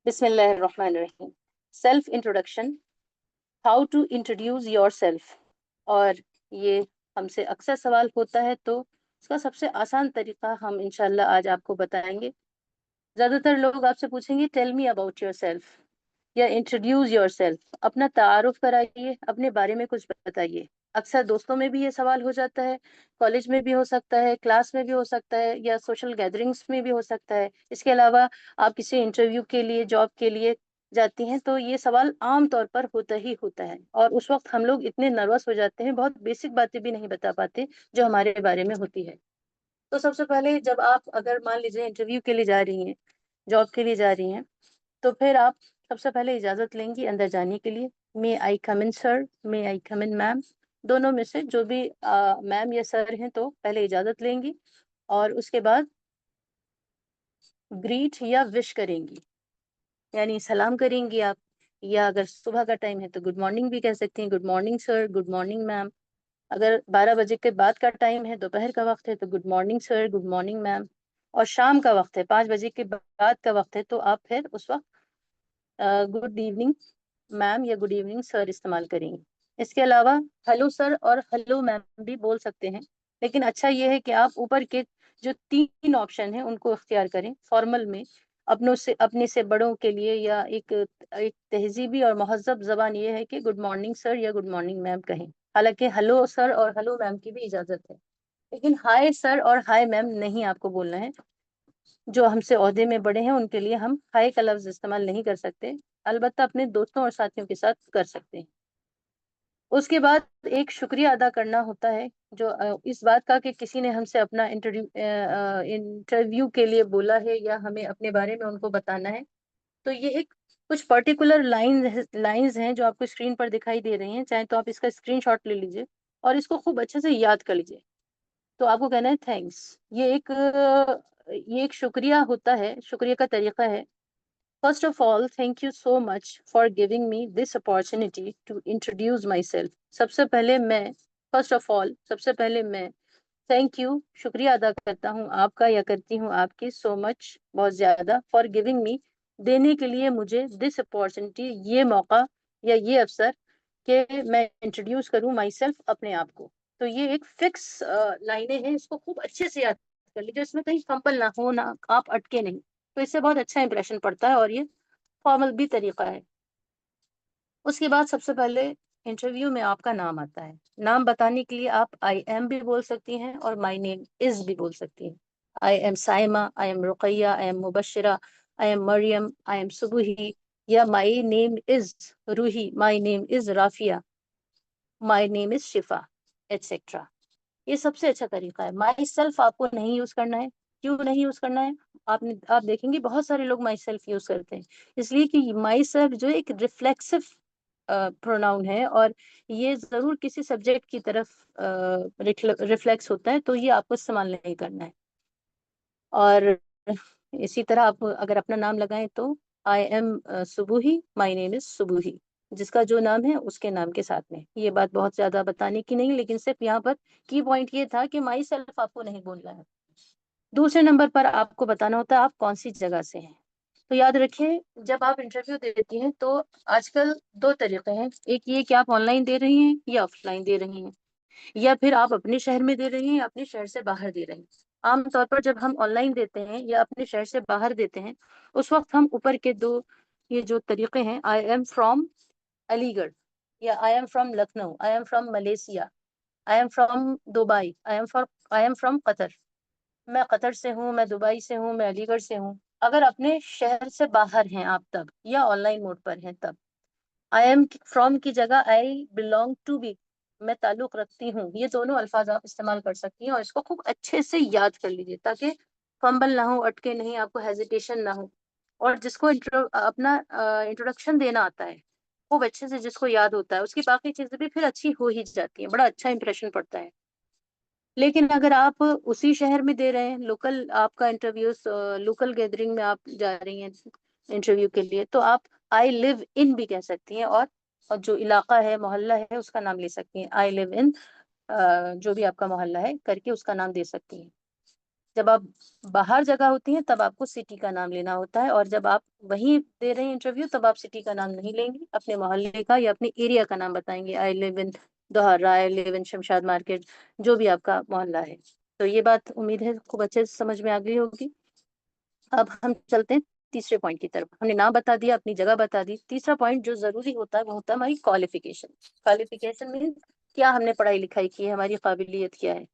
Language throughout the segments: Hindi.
बिस्मिल्लाहिर्रहमानिर्रहीम। Self introduction, how to introduce yourself. और ये हमसे अक्सर सवाल होता है, तो इसका सबसे आसान तरीका हम इंशाल्लाह आज आपको बताएंगे। ज्यादातर लोग आपसे पूछेंगे tell me about yourself या इंट्रोड्यूस योर सेल्फ, अपना तारुफ कराइए, अपने बारे में कुछ बताइए। अक्सर दोस्तों में भी ये सवाल हो जाता है, कॉलेज में भी हो सकता है, क्लास में भी हो सकता है, या सोशल गैदरिंग्स में भी हो सकता है। इसके अलावा आप किसी इंटरव्यू के लिए, जॉब के लिए जाती हैं, तो ये सवाल आम तौर पर होता ही होता है। और उस वक्त हम लोग इतने नर्वस हो जाते हैं, बहुत बेसिक बातें भी नहीं बता पाते जो हमारे बारे में होती है। तो सबसे पहले, जब आप अगर मान लीजिए इंटरव्यू के लिए जा रही हैं, जॉब के लिए जा रही हैं, तो फिर आप सबसे पहले इजाजत लेंगी अंदर जाने के लिए। मे आई कम इन सर, मे आई कम इन मैम, दोनों में से जो भी मैम या सर हैं, तो पहले इजाजत लेंगी और उसके बाद ग्रीट या विश करेंगी, यानी सलाम करेंगी आप। या अगर सुबह का टाइम है तो गुड मॉर्निंग भी कह सकती हैं, good morning sir, good morning ma'am. अगर 12 बजे के बाद का टाइम है, दोपहर का वक्त है, तो good morning sir, good morning ma'am. और शाम का वक्त है, 5 बजे के बाद का वक्त है, तो आप फिर उस वक्त गुड इवनिंग मैम या गुड इवनिंग सर इस्तेमाल करेंगे। इसके अलावा हेलो सर और हेलो मैम भी बोल सकते हैं, लेकिन अच्छा ये है कि आप ऊपर के जो 3 ऑप्शन हैं उनको इख्तियार करें फॉर्मल में। अपनों से, अपने से बड़ों के लिए, या एक एक तहजीबी और महज़्ज़ब जबान ये है कि गुड मॉर्निंग सर या गुड मॉर्निंग मैम कहें। हालांकि हेलो सर और हेलो मैम की भी इजाजत है, लेकिन हाय सर और हाय मैम नहीं आपको बोलना है। जो हमसे ओहदे में बड़े हैं उनके लिए हम हाय का लफ्ज इस्तेमाल नहीं कर सकते, अलबत्ता अपने दोस्तों और साथियों के साथ कर सकते हैं। उसके बाद एक शुक्रिया अदा करना होता है, जो इस बात का कि किसी ने हमसे अपना इंटरव्यू के लिए बोला है या हमें अपने बारे में उनको बताना है। तो ये एक कुछ पर्टिकुलर लाइंस हैं जो आपको स्क्रीन पर दिखाई दे रही हैं, चाहे तो आप इसका स्क्रीनशॉट ले लीजिए और इसको खूब अच्छे से याद कर लीजिए। तो आपको कहना है थैंक्स। ये एक शुक्रिया होता है, शुक्रिया का तरीका है। First of all, thank you so much for giving me this opportunity to introduce myself. सबसे पहले मैं थैंक यू, शुक्रिया अदा करता हूँ आपका या करती हूँ आपकी, सो मच बहुत ज्यादा, फॉर गिविंग मी देने के लिए मुझे, दिस अपॉर्चुनिटी ये मौका या ये अवसर, कि मैं इंट्रोड्यूस करूँ माई सेल्फ, अपने आप को। तो ये एक फिक्स लाइनें हैं, इसको खूब अच्छे से याद कर लीजिए, इसमें कहीं फंपल ना हो, ना आप अटके नहीं। तो इससे बहुत अच्छा इंप्रेशन पड़ता है और ये फॉर्मल भी तरीका है। उसके बाद सबसे पहले इंटरव्यू में आपका नाम आता है। नाम बताने के लिए आप आई एम भी बोल सकती हैं और माई नेम इज भी बोल सकती हैं। I am Saima, I am Ruqaiya, I am Mubashra, I am Mariam, I am Subhi, या my name is Roohi, my name is Rafia, my name is Shifa, etcetera. ये सबसे अच्छा तरीका है। माई सेल्फ आपको नहीं यूज करना है। क्यों नहीं यूज करना है? आप देखेंगे बहुत सारे लोग माई सेल्फ यूज करते हैं, इसलिए कि माई सेल्फ जो एक रिफ्लेक्सिव प्रोनाउन है, और ये जरूर किसी सब्जेक्ट की तरफ रिफ्लेक्स होता है, तो ये आपको इस्तेमाल नहीं करना है। और इसी तरह आप अगर अपना नाम लगाएं तो I am Subuhi, my name is Subuhi, जिसका जो नाम है उसके नाम के साथ में। ये बात बहुत ज्यादा बताने की नहीं, लेकिन सिर्फ यहाँ पर की पॉइंट ये था कि माई सेल्फ आपको नहीं बोलना है। दूसरे नंबर पर आपको बताना होता है आप कौन सी जगह से हैं। तो याद रखिए, जब आप इंटरव्यू देती हैं तो आजकल दो तरीके हैं, एक ये कि आप ऑनलाइन दे रही हैं या ऑफलाइन दे रही हैं, या फिर आप अपने शहर में दे रही हैं या अपने शहर से बाहर दे रही हैं। आमतौर पर जब हम ऑनलाइन देते हैं या अपने शहर से बाहर देते हैं, उस वक्त हम ऊपर के दो ये जो तरीके हैं, आई एम फ्रॉम अलीगढ़, या I am from Lucknow, I am from Malaysia, I am from Dubai, I am from Qatar, मैं कतर से हूँ, मैं दुबई से हूँ, मैं अलीगढ़ से हूँ। अगर अपने शहर से बाहर हैं आप तब, या ऑनलाइन मोड पर हैं तब, आई एम फ्रॉम की जगह आई बिलोंग टू बी, मैं ताल्लुक रखती हूँ, ये दोनों अल्फाज आप इस्तेमाल कर सकती हैं। और इसको खूब अच्छे से याद कर लीजिए, ताकि फंबल ना हो, अटके नहीं, आपको हेजिटेशन ना हो। और जिसको अपना इंट्रोडक्शन देना आता है खूब अच्छे से, जिसको याद होता है, उसकी बाकी चीजें भी फिर अच्छी हो ही जाती हैं, बड़ा अच्छा इंप्रेशन पड़ता है। लेकिन अगर आप उसी शहर में दे रहे हैं, लोकल आपका इंटरव्यू, लोकल गैदरिंग में आप जा रही हैं इंटरव्यू के लिए, तो आप आई लिव इन भी कह सकती हैं, और जो इलाका है, मोहल्ला है, उसका नाम ले सकती हैं। आई लिव इन जो भी आपका मोहल्ला है करके उसका नाम दे सकती हैं। जब आप बाहर जगह होती है तब आपको सिटी का नाम लेना होता है, और जब आप वहीं दे रहे हैं इंटरव्यू तब आप सिटी का नाम नहीं लेंगे, अपने मोहल्ले का या अपने एरिया का नाम बताएंगे। आई लिव इन दोहरा, I live in Shamshad market, जो भी आपका मोहल्ला है। तो ये बात उम्मीद है खूब अच्छे से समझ में आ गई होगी। अब हम चलते हैं तीसरे पॉइंट की तरफ। हमने नाम बता दिया, अपनी जगह बता दी। तीसरा पॉइंट जो जरूरी होता है वो होता है हमारी क्वालिफिकेशन। क्वालिफिकेशन मीन क्या हमने पढ़ाई लिखाई की है, हमारी काबिलियत क्या है।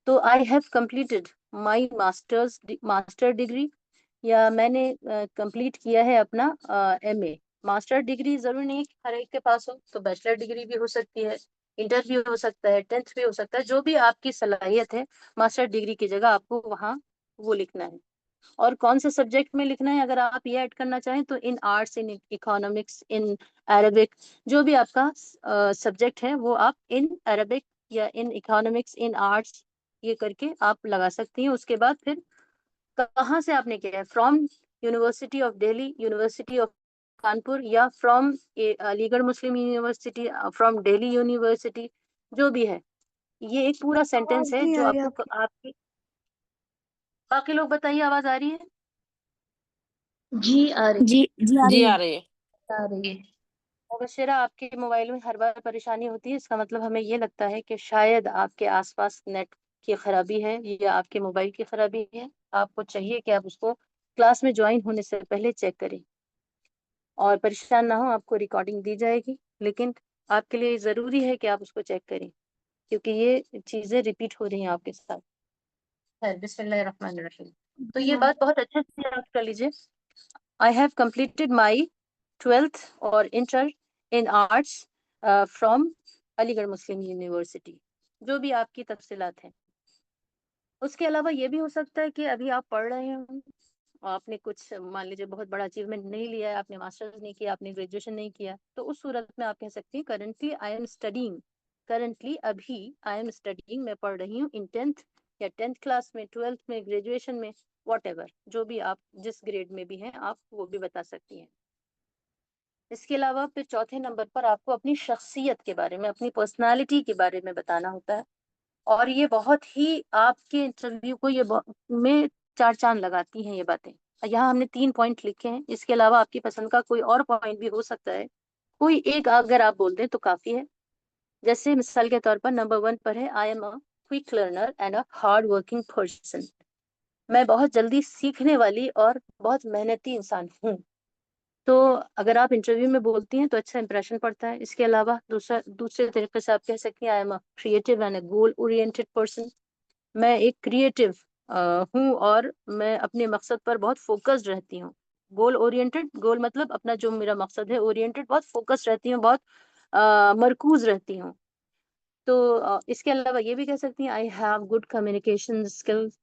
तो I have completed my master degree, या मैंने कंप्लीट किया है अपना एमए। मास्टर डिग्री जरूरी नहीं कि हर एक के पास हो, तो बैचलर डिग्री भी हो सकती है, इंटर भी हो सकता है, 10th भी हो सकता है, जो भी आपकी सलाहियत है। मास्टर डिग्री की जगह आपको वहाँ वो लिखना है। और कौन से सब्जेक्ट में लिखना है, अगर आप ये ऐड करना चाहें तो in arts, in economics, in Arabic, जो भी आपका सब्जेक्ट है वो आप इन अरबिक या इन इकोनॉमिक्स, इन आर्ट्स, ये करके आप लगा सकती हैं। उसके बाद फिर कहाँ से आपने किया है, from University of Delhi, University of Kanpur, या from Aligarh Muslim University, from Delhi University, जो भी है। ये एक पूरा आवाज सेंटेंस है नहीं जो आ रही आपको आपकी। आपकी। बाकी लोग बताइए, आवाज आ रही है? जी आ रही जी जी आ जी रही आ है। रही है। आ रही है। मुबशरा, आपके मोबाइल में हर बार परेशानी होती है, इसका मतलब हमें ये लगता है कि शायद आपके आसपास नेट की खराबी है या आपके मोबाइल की खराबी है। आपको चाहिए कि आप उसको क्लास में ज्वाइन होने से पहले चेक करें। और परेशान ना हो, आपको रिकॉर्डिंग दी जाएगी, लेकिन आपके लिए जरूरी है कि आप उसको चेक करें, क्योंकि ये चीजें रिपीट हो रही हैं आपके साथ। है, बिस्मिल्लाहिर्रहमानिर्रहीम। तो ये बात बहुत अच्छे से याद कर लीजिए। I have completed my 12th और inter in arts from Aligarh Muslim university, जो भी आपकी तफसीलात हैं। उसके अलावा ये भी हो सकता है कि अभी आप पढ़ रहे हो, आपने कुछ मान लीजिए बहुत बड़ा अचीवमेंट नहीं लिया है, आपने मास्टर्स नहीं किया, आपने ग्रेजुएशन नहीं किया, तो उस सूरत में आप कह सकती हैं currently I am studying. Currently अभी आई एम स्टडीइंग, मैं पढ़ रही हूँ इन 10th, या 10th क्लास में, 12th में, ग्रेजुएशन में, वॉट एवर, जो भी आप जिस ग्रेड में भी हैं आप वो भी बता सकती हैं। इसके अलावा फिर चौथे नंबर पर आपको अपनी शख्सियत के बारे में, अपनी पर्सनालिटी के बारे में बताना होता है। और ये बहुत ही आपके इंटरव्यू को में चार चांद लगाती हैं ये बातें। यहाँ हमने 3 पॉइंट लिखे हैं, इसके अलावा आपकी पसंद का कोई और पॉइंट भी हो सकता है। कोई एक अगर आप बोल दें तो काफी है। जैसे मिसाल के तौर पर नंबर 1 पर है, I am a quick learner and a hard working person. मैं बहुत जल्दी सीखने वाली और बहुत मेहनती इंसान हूँ। तो अगर आप इंटरव्यू में बोलती हैं तो अच्छा इंप्रेशन पड़ता है। इसके अलावा दूसरे तरीके से आप कह सकती हैं, I am a creative and a goal oriented person. मैं एक क्रिएटिव हूँ और मैं अपने मकसद पर बहुत फोकस्ड रहती हूँ। गोल ओरिएंटेड, गोल मतलब अपना जो मेरा मकसद है, ओरिएंटेड बहुत फोकस्ड रहती हूँ, बहुत मरकूज रहती हूँ। तो इसके अलावा ये भी कह सकती हैं, I have good communication skills.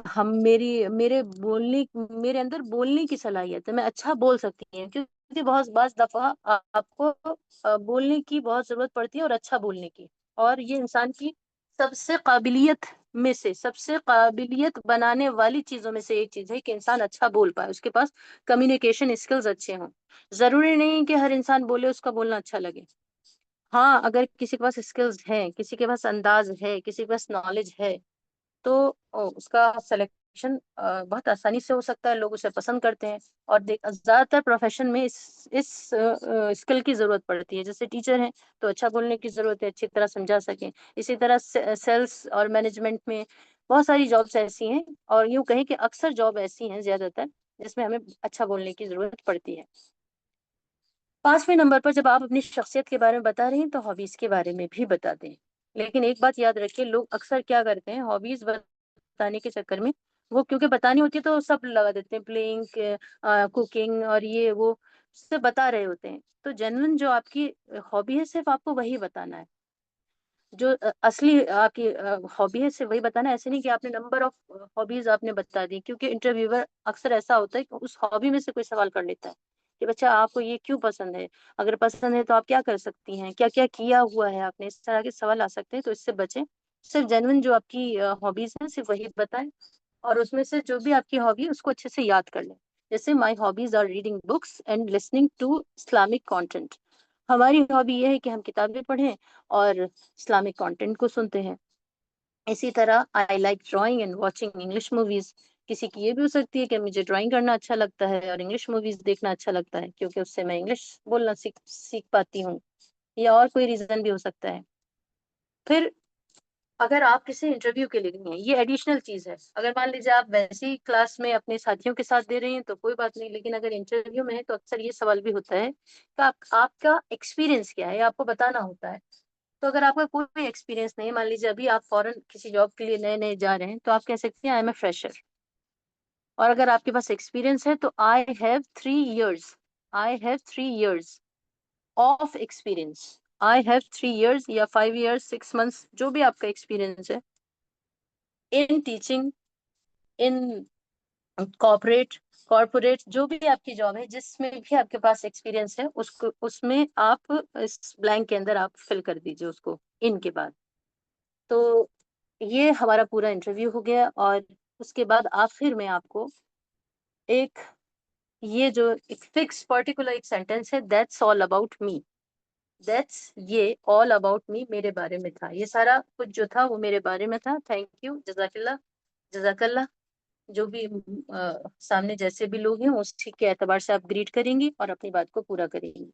हम मेरी मेरे बोलने मेरे अंदर बोलने की सलाहियत है, मैं अच्छा बोल सकती हूँ, क्योंकि बहुत बार दफा आपको बोलने की बहुत जरूरत पड़ती है, और अच्छा बोलने की। और ये इंसान की सबसे काबिलियत में से, सबसे काबिलियत बनाने वाली चीजों में से एक चीज है कि इंसान अच्छा बोल पाए, उसके पास कम्युनिकेशन स्किल्स अच्छे हों। जरूरी नहीं कि हर इंसान बोले उसका बोलना अच्छा लगे। हाँ, अगर किसी के पास स्किल्स हैं, किसी के पास अंदाज है, किसी के पास नॉलेज है, तो उसका सिलेक्शन बहुत आसानी से हो सकता है, लोग उसे पसंद करते हैं। और ज्यादातर प्रोफेशन में इस स्किल की जरूरत पड़ती है। जैसे टीचर हैं तो अच्छा बोलने की जरूरत है, अच्छी तरह समझा सकें। इसी तरह सेल्स और मैनेजमेंट में बहुत सारी जॉब्स ऐसी हैं, और यूं कहें कि अक्सर जॉब ऐसी हैं ज्यादातर जिसमें हमें अच्छा बोलने की जरूरत पड़ती है। 5वें नंबर पर जब आप अपनी शख्सियत के बारे में बता रही हैं तो हॉबीज के बारे में भी बता दें। लेकिन एक बात याद रखिए, लोग अक्सर क्या करते हैं, हॉबीज बताने के चक्कर में, वो क्योंकि बतानी होती है तो सब लगा देते हैं, प्लेइंग, कुकिंग और ये वो सब बता रहे होते हैं। तो जेन्युइन जो आपकी हॉबी है सिर्फ आपको वही बताना है। जो असली आपकी हॉबी है सिर्फ वही बताना है। ऐसे नहीं कि आपने नंबर ऑफ हॉबीज आपने बता दी, क्योंकि इंटरव्यूअर अक्सर ऐसा होता है कि उस हॉबी में से कोई सवाल कर लेता है कि बच्चा आपको ये क्यों पसंद है, अगर पसंद है तो आप क्या कर सकती हैं, क्या क्या किया हुआ है आपने, इस तरह के सवाल आ सकते हैं। तो इससे बचें, सिर्फ जेन्युइन जो आपकी हॉबीज हैं सिर्फ वही बताएं। और उसमें से जो भी आपकी हॉबी है उसको अच्छे से याद कर लें। जैसे my hobbies are reading books and listening to Islamic content. हमारी हॉबी ये है कि हम किताबें पढ़ें और इस्लामिक कंटेंट को सुनते हैं। इसी तरह I like drawing and watching English movies. किसी की ये भी हो सकती है कि मुझे ड्राइंग करना अच्छा लगता है और इंग्लिश मूवीज देखना अच्छा लगता है, क्योंकि उससे मैं इंग्लिश बोलना सीख सीख पाती हूँ, या और कोई रीजन भी हो सकता है। फिर अगर आप किसी इंटरव्यू के लिए गई हैं, ये एडिशनल चीज है। अगर मान लीजिए आप वैसे ही क्लास में अपने साथियों के साथ दे रही हैं तो कोई बात नहीं, लेकिन अगर इंटरव्यू में है तो अक्सर ये सवाल भी होता है कि आपका एक्सपीरियंस क्या है, आपको बताना होता है। तो अगर आपका कोई एक्सपीरियंस नहीं है, मान लीजिए अभी आप फॉरेन किसी जॉब के लिए नए नए जा रहे हैं, तो आप कह सकते हैं आई एम ए फ्रेशर। और अगर आपके पास एक्सपीरियंस है तो I have 3 years of experience. I have 3 years या 5 इयर्स 6 मंथ्स, जो भी आपका एक्सपीरियंस है, in teaching, in corporate corporate जो भी आपकी जॉब है, जिसमें भी आपके पास एक्सपीरियंस है, उसको उसमें आप इस ब्लैंक के अंदर आप फिल कर दीजिए उसको इन के बाद। तो ये हमारा पूरा इंटरव्यू हो गया, और उसके बाद आखिर में आपको एक, ये जो एक फिक्स पर्टिकुलर एक सेंटेंस है, that's all about me. That's ये ऑल अबाउट मी मेरे बारे में था, ये सारा कुछ जो था वो मेरे बारे में था। थैंक यू, जजाकल्ला, जजाकल्ला। जो भी सामने जैसे भी लोग हैं उसी के एतबार से आप ग्रीट करेंगी और अपनी बात को पूरा करेंगी।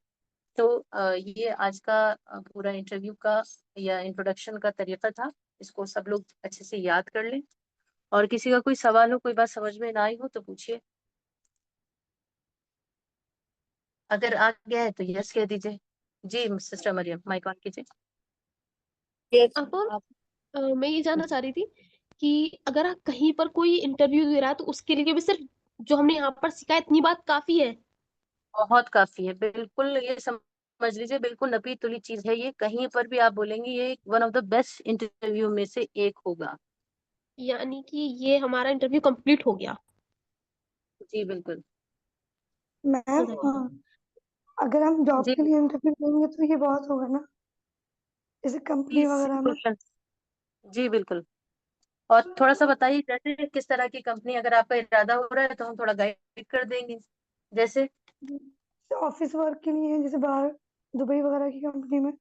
तो ये आज का पूरा इंटरव्यू का या इंट्रोडक्शन का तरीका था। इसको सब लोग अच्छे से याद कर लें, और किसी का कोई सवाल हो, कोई बात समझ में ना आई हो तो पूछिए। अगर आ गया है तो यस कह दीजिए। जी सिस्टर मरियम, माइक ऑन कीजिए। यस अब आप। मैं ये जानना चाह रही थी कि अगर आप कहीं पर कोई इंटरव्यू दे रहा है तो उसके लिए भी सिर्फ जो हमने यहाँ पर सीखा है इतनी बात काफी है? बहुत काफी है, बिल्कुल ये समझ लीजिए, बिल्कुल नपी तुली चीज है ये। कहीं पर भी आप बोलेंगे ये one of the best interview में से एक होगा। यानी कि ये हमारा इंटरव्यू कंप्लीट हो गया। जी बिल्कुल। मैम अगर हम जॉब जी के लिए इंटरव्यू देंगे तो ये बहुत होगा ना, जैसे कंपनी वगैरह में। क्वेश्चन। जी बिल्कुल। और थोड़ा सा बताइए, जैसे किस तरह की कंपनी, अगर आपका इरादा हो रहा है तो हम थोड़ा गाइड कर देंगे। जैसे ऑफिस वर्क के लिए है, जैसे बाहर दुबई वगैरह की कंपनी में।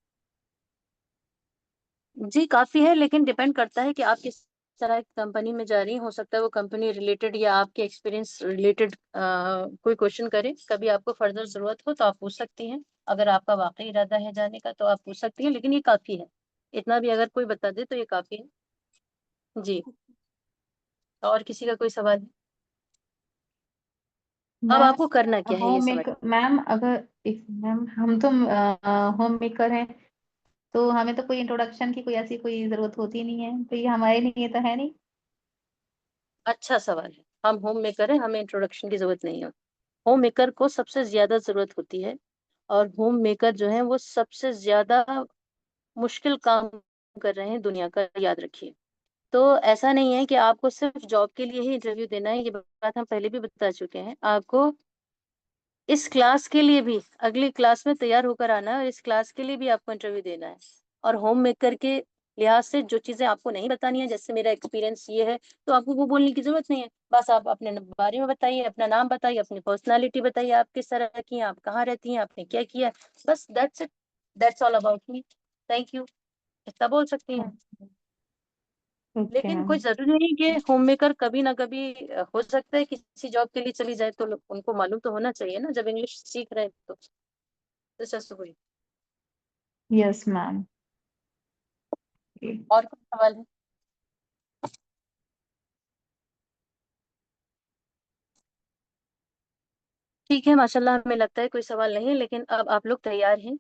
जी काफी है, लेकिन डिपेंड करता है कि आप किस तरह की कंपनी में जा रही हैं। हो सकता है वो कंपनी रिलेटेड या आपके एक्सपीरियंस रिलेटेड कोई क्वेश्चन करे। कभी आपको फर्दर जरूरत हो तो आप पूछ सकती हैं। अगर आपका वाकई इरादा है जाने का तो आप पूछ सकती हैं, लेकिन ये काफी है। इतना भी अगर कोई बता दे तो ये काफी है। जी। और किसी का कोई सवाल है? अब मैम आपको करना क्या है ये होम समझ। मेकर, मैम अगर मैम हम तो होम मेकर हैं, तो हमें तो कोई इंट्रोडक्शन की कोई ऐसी कोई जरूरत होती नहीं है, तो ये हमारे लिए तो है नहीं। अच्छा सवाल है। हम होम मेकर हैं, हमें इंट्रोडक्शन की जरूरत नहीं है। होम मेकर को सबसे ज्यादा जरूरत होती है, और होम मेकर जो है वो सबसे ज्यादा मुश्किल काम कर रहे हैं दुनिया का, याद रखिए। तो ऐसा नहीं है कि आपको सिर्फ जॉब के लिए ही इंटरव्यू देना है, ये बात हम पहले भी बता चुके हैं आपको। इस क्लास के लिए भी अगली क्लास में तैयार होकर आना है, और इस क्लास के लिए भी आपको इंटरव्यू देना है। और होम मेकर के लिहाज से जो चीजें आपको नहीं बतानी है, जैसे मेरा एक्सपीरियंस ये है, तो आपको वो बोलने की जरूरत नहीं है। बस आप अपने बारे में बताइए, अपना नाम बताइए, अपनी पर्सनालिटी बताइए, आप किस तरह की हैं, आप कहाँ रहती हैं, आपने क्या किया है। बस that's it, that's all about me. Thank you, इतना बोल सकती हैं। ओके लेकिन मैम। कोई जरूरी नहीं कि होम मेकर कभी ना कभी हो सकता है किसी जॉब के लिए चली जाए, तो उनको मालूम तो होना चाहिए ना, जब इंग्लिश सीख रहे हैं तो। जैसे कोई यस मैम। और कोई सवाल है? ठीक है, माशाल्लाह, हमें लगता है कोई सवाल नहीं है, लेकिन अब आप लोग तैयार हैं।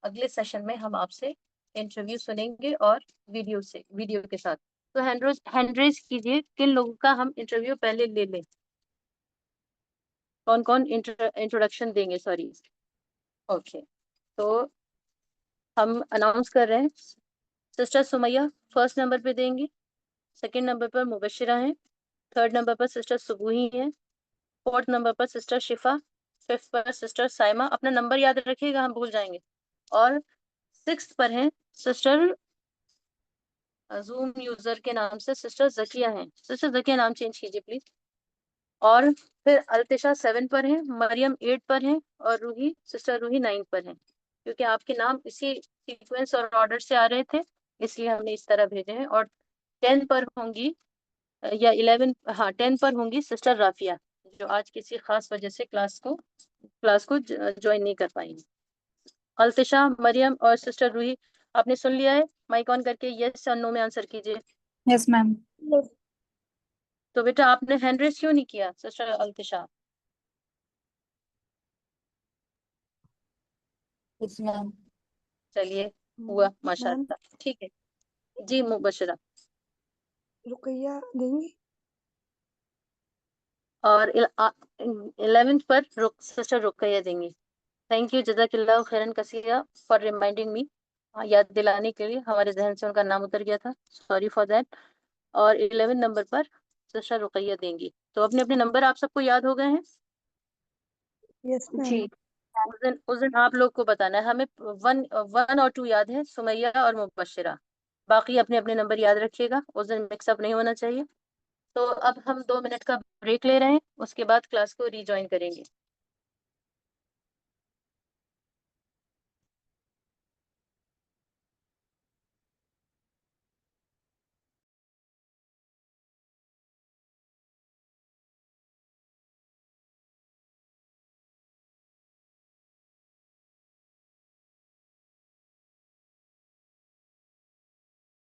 अगले सेशन में हम आपसे इंटरव्यू सुनेंगे, और वीडियो के साथ। तो हैंड रेज कीजिए किन लोगों का हम इंटरव्यू पहले ले लें। कौन कौन इंट्रोडक्शन देंगे, सॉरी। ओके, तो हम अनाउंस कर रहे हैं। सिस्टर सुमैया फर्स्ट नंबर पे देंगी, सेकंड नंबर पर मुबशिरा है, थर्ड नंबर पर सिस्टर सुबूही है, फोर्थ नंबर पर सिस्टर शिफा, फिफ्थ पर सिस्टर साइमा। अपना नंबर याद रखिएगा, हम भूल जाएंगे। और सिक्स्थ पर है सिस्टर, जूम यूजर के नाम से सिस्टर जकिया हैं। सिस्टर जकिया नाम चेंज कीजिए प्लीज। और फिर अल्तिशा 7 पर है, मरियम 8 पर है, और रूही, सिस्टर रूही 9 पर है। क्योंकि आपके नाम इसी सीक्वेंस और ऑर्डर से आ रहे थे, इसलिए हमने इस तरह भेजे हैं। और 10 पर होंगी या 11, हाँ 10 पर होंगी सिस्टर राफिया, जो आज किसी खास वजह से क्लास को ज्वाइन नहीं कर पाएंगी। अल्तिशा, मरियम और सिस्टर रूही, आपने सुन लिया है? माइक ऑन करके यस और नो में आंसर कीजिए। Yes ma'am. Yes. तो बेटा आपने हैंड रेस क्यों नहीं किया सिस्टर अल्तिशा? Yes ma'am. चलिए, हुआ मैम माशाल्लाह, ठीक है। जी मुबशरा। रुकैया देंगी? और 11th पर सिस्टर रुकैया देंगी। थैंक यू, जज़ाकल्लाहु खैरन कसीरा फॉर रिमाइंडिंग मी, याद दिलाने के लिए, हमारे जहन से उनका नाम उतर गया था, सॉरी फॉर दैट। और 11 नंबर पर सिस्टर रुकैया देंगी। तो अपने अपने नंबर आप सबको याद हो गए हैं? यस जी। मैम। उस दिन आप लोग को बताना है, हमें 1 और 2 याद है, सुमैया और मुबशरा, बाकी अपने अपने नंबर याद रखिएगा, उस दिन मिक्सअप नहीं होना चाहिए। तो अब हम 2 मिनट का ब्रेक ले रहे हैं, उसके बाद क्लास को रीजॉइन करेंगे।